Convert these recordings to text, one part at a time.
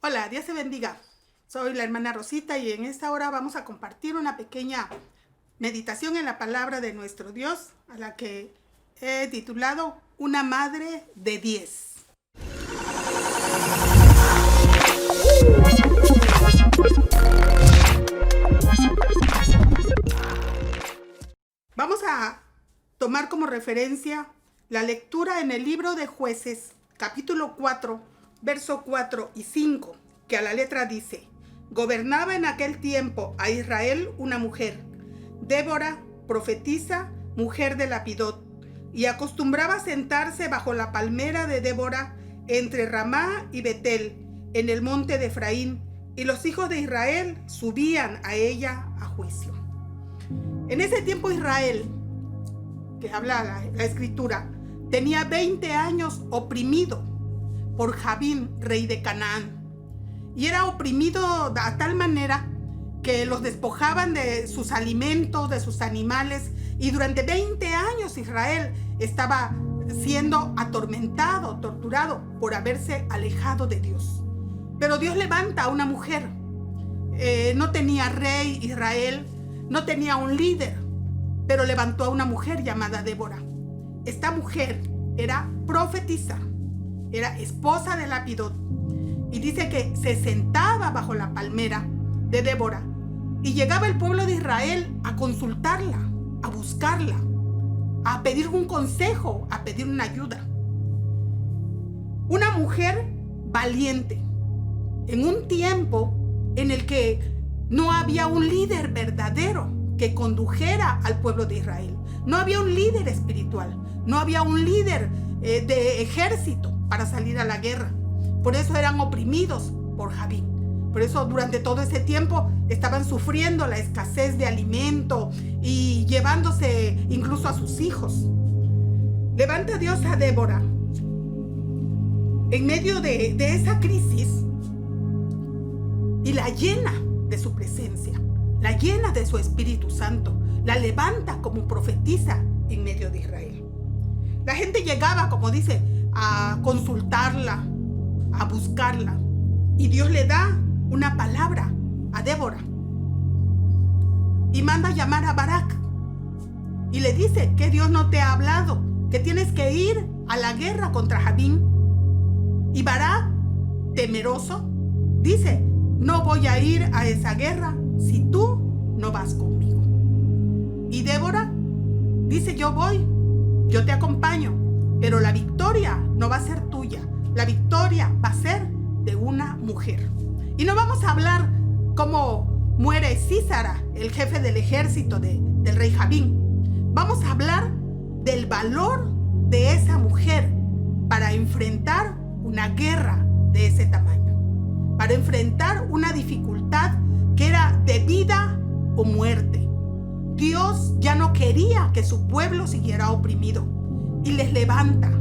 Hola, Dios te bendiga. Soy la hermana Rosita y en esta hora vamos a compartir una pequeña meditación en la palabra de nuestro Dios, a la que he titulado Una Madre de 10. Vamos a tomar como referencia la lectura en el libro de Jueces, capítulo 4, verso 4 y 5, que a la letra dice: gobernaba en aquel tiempo a Israel una mujer, Débora, profetisa, mujer de Lapidot, y acostumbraba sentarse bajo la palmera de Débora entre Ramá y Betel, en el monte de Efraín, y los hijos de Israel subían a ella a juicio. En ese tiempo Israel, que habla la escritura, tenía 20 años oprimido por Jabín, rey de Canaán. Y era oprimido a tal manera que los despojaban de sus alimentos, de sus animales. Y durante 20 años Israel estaba siendo atormentado, torturado por haberse alejado de Dios. Pero Dios levanta a una mujer. No tenía rey Israel, no tenía un líder, pero levantó a una mujer llamada Débora. Esta mujer era profetisa, era esposa de Lapidot, y dice que se sentaba bajo la palmera de Débora y llegaba el pueblo de Israel a consultarla, a buscarla, a pedir un consejo, a pedir una ayuda. Una mujer valiente en un tiempo en el que no había un líder verdadero que condujera al pueblo de Israel. No había un líder espiritual, no había un líder de ejército para salir a la guerra. Por eso eran oprimidos por Jabín. Por eso durante todo ese tiempo estaban sufriendo la escasez de alimento y llevándose incluso a sus hijos. Levanta Dios a Débora en medio de esa crisis y la llena de su presencia, la llena de su Espíritu Santo, la levanta como profetisa en medio de Israel. La gente llegaba, como dice, a consultarla, a buscarla, y Dios le da una palabra a Débora y manda a llamar a Barak y le dice que Dios no te ha hablado, que tienes que ir a la guerra contra Jabín. Y Barak, temeroso, dice: no voy a ir a esa guerra si tú no vas conmigo. Y Débora dice: yo voy, yo te acompaño, pero la victoria no va a ser tuya, la victoria va a ser de una mujer. Y no vamos a hablar cómo muere Sísara, el jefe del ejército del rey Jabín. Vamos a hablar del valor de esa mujer para enfrentar una guerra de ese tamaño, para enfrentar una dificultad que era de vida o muerte. Dios ya no quería que su pueblo siguiera oprimido y les levanta,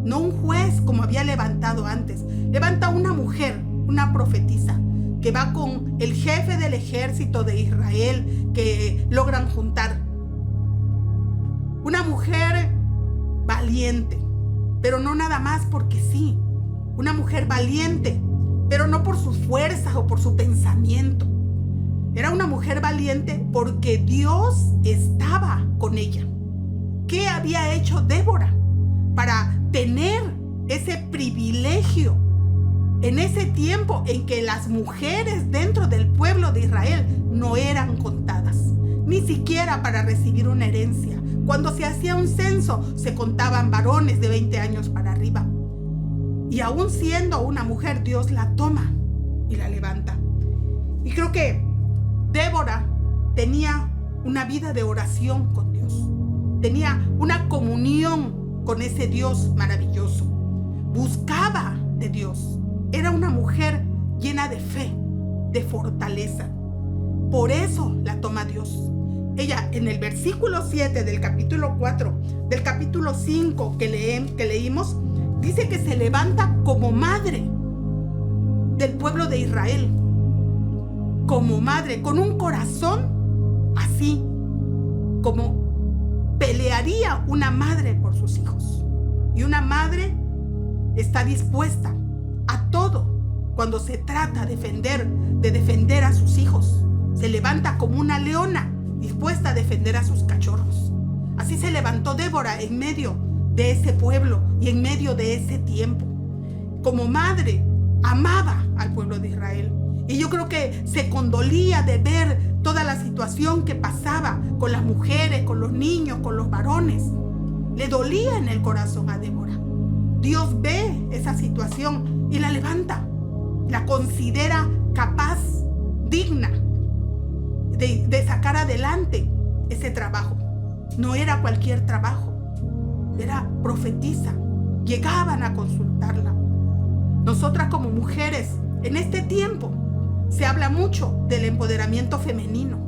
no un juez como había levantado antes, levanta una mujer, una profetisa, que va con el jefe del ejército de Israel, que logran juntar. Una mujer valiente, pero no nada más porque sí. Una mujer valiente, pero no por sus fuerzas o por su pensamiento. Era una mujer valiente porque Dios estaba con ella. ¿Qué había hecho Débora para tener ese privilegio en ese tiempo en que las mujeres dentro del pueblo de Israel no eran contadas, ni siquiera para recibir una herencia? Cuando se hacía un censo se contaban varones de 20 años para arriba. Y aún siendo una mujer, Dios la toma y la levanta. Y creo que Débora tenía una vida de oración con Dios. Tenía una comunión con ese Dios maravilloso. Buscaba de Dios. Era una mujer llena de fe, de fortaleza. Por eso la toma Dios. Ella, en el versículo 7 del capítulo 4, del capítulo 5 que leímos, dice que se levanta como madre del pueblo de Israel. Como madre, con un corazón así, como pelearía una madre por sus hijos. Y una madre está dispuesta a todo cuando se trata de defender a sus hijos. Se levanta como una leona dispuesta a defender a sus cachorros. Así se levantó Débora en medio de ese pueblo y en medio de ese tiempo. Como madre, amaba al pueblo de Israel. Y yo creo que se condolía de ver toda la situación que pasaba con las mujeres, con los niños, con los varones. Le dolía en el corazón a Débora. Dios ve esa situación y la levanta. La considera capaz, digna de sacar adelante ese trabajo. No era cualquier trabajo, era profetisa. Llegaban a consultarla. Nosotras como mujeres, en este tiempo, se habla mucho del empoderamiento femenino.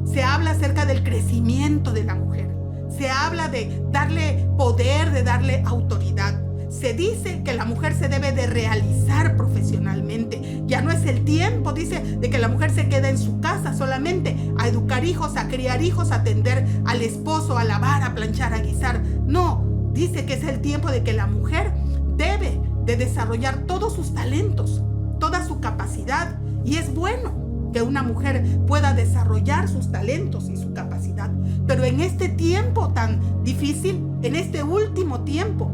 Se habla acerca del crecimiento de la mujer. Se habla de darle poder, de darle autoridad. Se dice que la mujer se debe de realizar profesionalmente. Ya no es el tiempo, dice, de que la mujer se quede en su casa solamente a educar hijos, a criar hijos, a atender al esposo, a lavar, a planchar, a guisar. No, dice que es el tiempo de que la mujer debe de desarrollar todos sus talentos, toda su capacidad. Y es bueno que una mujer pueda desarrollar sus talentos y su capacidad. Pero en este tiempo tan difícil, en este último tiempo,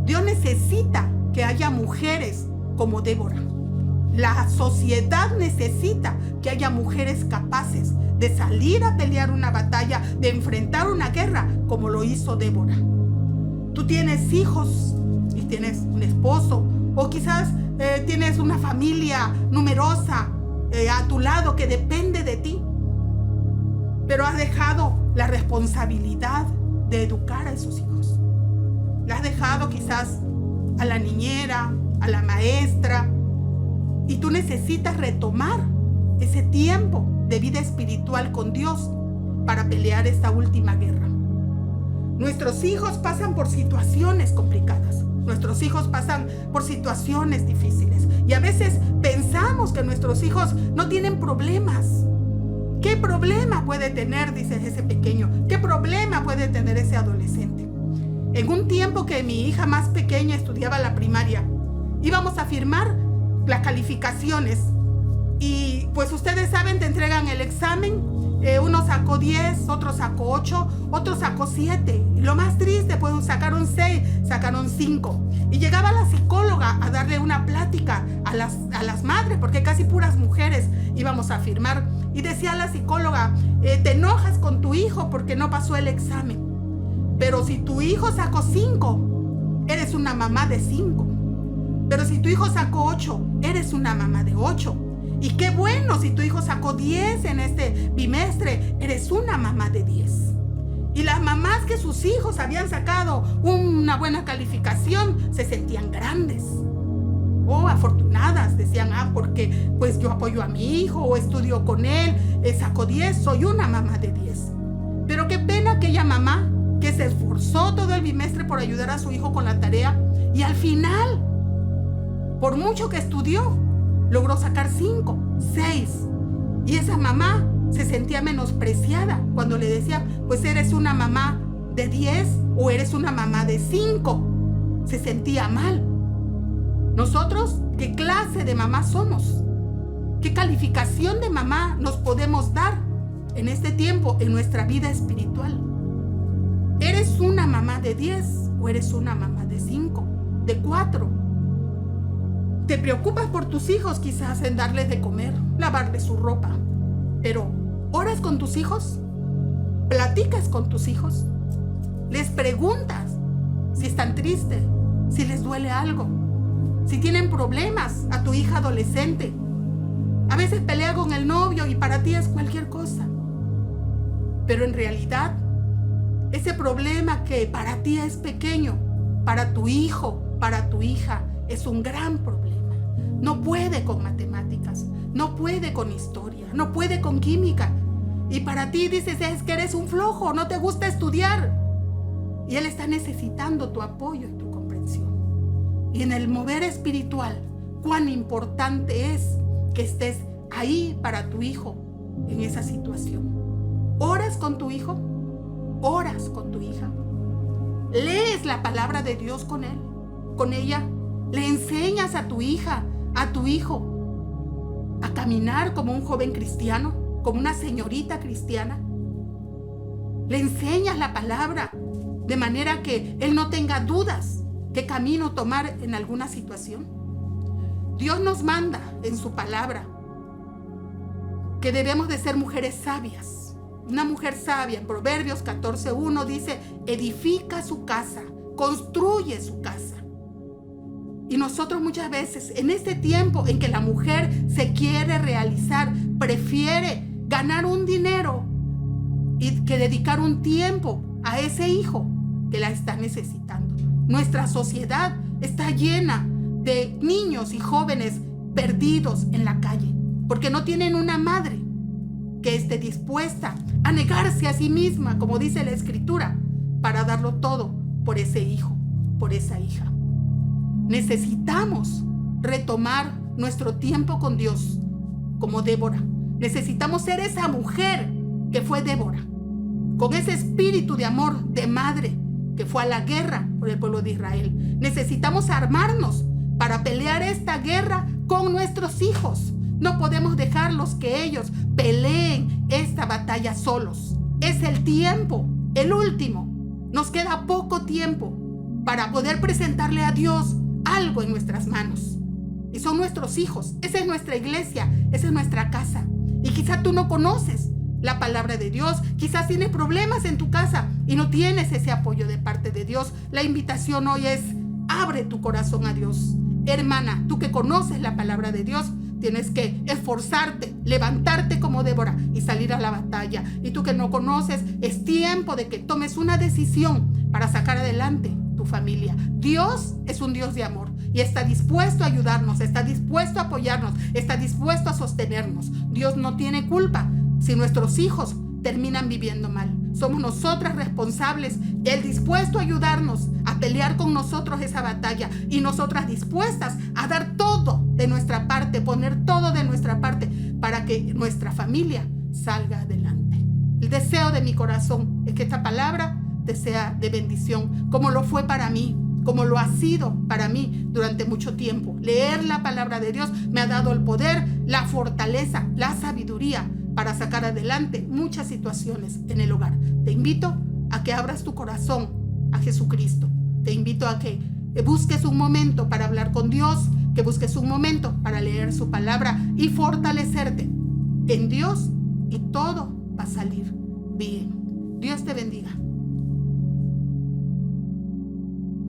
Dios necesita que haya mujeres como Débora. La sociedad necesita que haya mujeres capaces de salir a pelear una batalla, de enfrentar una guerra, como lo hizo Débora. Tú tienes hijos y tienes un esposo, o quizás tienes una familia numerosa a tu lado que depende de ti, pero has dejado la responsabilidad de educar a esos hijos. La has dejado quizás a la niñera, a la maestra, y tú necesitas retomar ese tiempo de vida espiritual con Dios para pelear esta última guerra. Nuestros hijos pasan por situaciones complicadas. Nuestros hijos pasan por situaciones difíciles. Y a veces pensamos que nuestros hijos no tienen problemas. ¿Qué problema puede tener, dice ese pequeño? ¿Qué problema puede tener ese adolescente? En un tiempo que mi hija más pequeña estudiaba la primaria, íbamos a firmar las calificaciones. Y pues ustedes saben, te entregan el examen. Uno sacó 10, otro sacó 8, otro sacó 7. Y lo más triste, pues sacaron 6, sacaron 5. Y llegaba la psicóloga a darle una plática a las madres, porque casi puras mujeres íbamos a firmar. Y decía la psicóloga, te enojas con tu hijo porque no pasó el examen. Pero si tu hijo sacó 5, eres una mamá de 5. Pero si tu hijo sacó 8, eres una mamá de 8. Y qué bueno, si tu hijo sacó 10 en este bimestre, eres una mamá de 10. Y las mamás que sus hijos habían sacado una buena calificación se sentían grandes. Oh, afortunadas, decían, porque pues yo apoyo a mi hijo o estudio con él, sacó 10, soy una mamá de 10. Pero qué pena aquella mamá que se esforzó todo el bimestre por ayudar a su hijo con la tarea y al final, por mucho que estudió, logró sacar 5, 6. Y esa mamá se sentía menospreciada cuando le decía, pues eres una mamá de 10 o eres una mamá de 5. Se sentía mal. Nosotros, ¿qué clase de mamá somos? ¿Qué calificación de mamá nos podemos dar en este tiempo, en nuestra vida espiritual? ¿Eres una mamá de 10 o eres una mamá de 5, de 4? Te preocupas por tus hijos quizás en darles de comer, lavarles su ropa. Pero, ¿oras con tus hijos? ¿Platicas con tus hijos? ¿Les preguntas si están tristes, si les duele algo, si tienen problemas a tu hija adolescente? A veces pelea con el novio y para ti es cualquier cosa. Pero en realidad, ese problema que para ti es pequeño, para tu hijo, para tu hija, es un gran problema. No puede con matemáticas, no puede con historia, no puede con química. Y para ti dices, es que eres un flojo, no te gusta estudiar. Y él está necesitando tu apoyo y tu comprensión. Y en el mover espiritual, cuán importante es que estés ahí para tu hijo en esa situación. ¿Oras con tu hijo? ¿Oras con tu hija? ¿Lees la palabra de Dios con él, con ella? ¿Le enseñas a tu hija a tu hijo a caminar como un joven cristiano, como una señorita cristiana. Le enseñas la palabra de manera que él no tenga dudas qué camino tomar en alguna situación. Dios nos manda en su palabra que debemos de ser mujeres sabias. Una mujer sabia, en Proverbios 14:1 dice, edifica su casa, construye su casa. Y nosotros muchas veces, en este tiempo en que la mujer se quiere realizar, prefiere ganar un dinero y que dedicar un tiempo a ese hijo que la está necesitando. Nuestra sociedad está llena de niños y jóvenes perdidos en la calle porque no tienen una madre que esté dispuesta a negarse a sí misma, como dice la Escritura, para darlo todo por ese hijo, por esa hija. Necesitamos retomar nuestro tiempo con Dios como Débora. Necesitamos ser esa mujer que fue Débora, con ese espíritu de amor de madre que fue a la guerra por el pueblo de Israel. Necesitamos armarnos para pelear esta guerra con nuestros hijos. No podemos dejarlos que ellos peleen esta batalla solos. Es el tiempo, el último. Nos queda poco tiempo para poder presentarle a Dios algo en nuestras manos. Y son nuestros hijos. Esa es nuestra iglesia. Esa es nuestra casa. Y quizá tú no conoces la palabra de Dios. Quizás tienes problemas en tu casa y no tienes ese apoyo de parte de Dios. La invitación hoy es: abre tu corazón a Dios. Hermana, tú que conoces la palabra de Dios, tienes que esforzarte, levantarte como Débora y salir a la batalla. Y tú que no conoces, es tiempo de que tomes una decisión para sacar adelante tu familia. Dios es un Dios de amor y está dispuesto a ayudarnos, está dispuesto a apoyarnos, está dispuesto a sostenernos. Dios no tiene culpa si nuestros hijos terminan viviendo mal. Somos nosotras responsables, Él dispuesto a ayudarnos, a pelear con nosotros esa batalla y nosotras dispuestas a dar todo de nuestra parte, poner todo de nuestra parte para que nuestra familia salga adelante. El deseo de mi corazón es que esta palabra te sea de bendición, como lo fue para mí, como lo ha sido para mí durante mucho tiempo. Leer la palabra de Dios me ha dado el poder, la fortaleza, la sabiduría para sacar adelante muchas situaciones en el hogar. Te invito a que abras tu corazón a Jesucristo. Te invito a que busques un momento para hablar con Dios, que busques un momento para leer su palabra y fortalecerte en Dios, y todo va a salir bien. Dios te bendiga.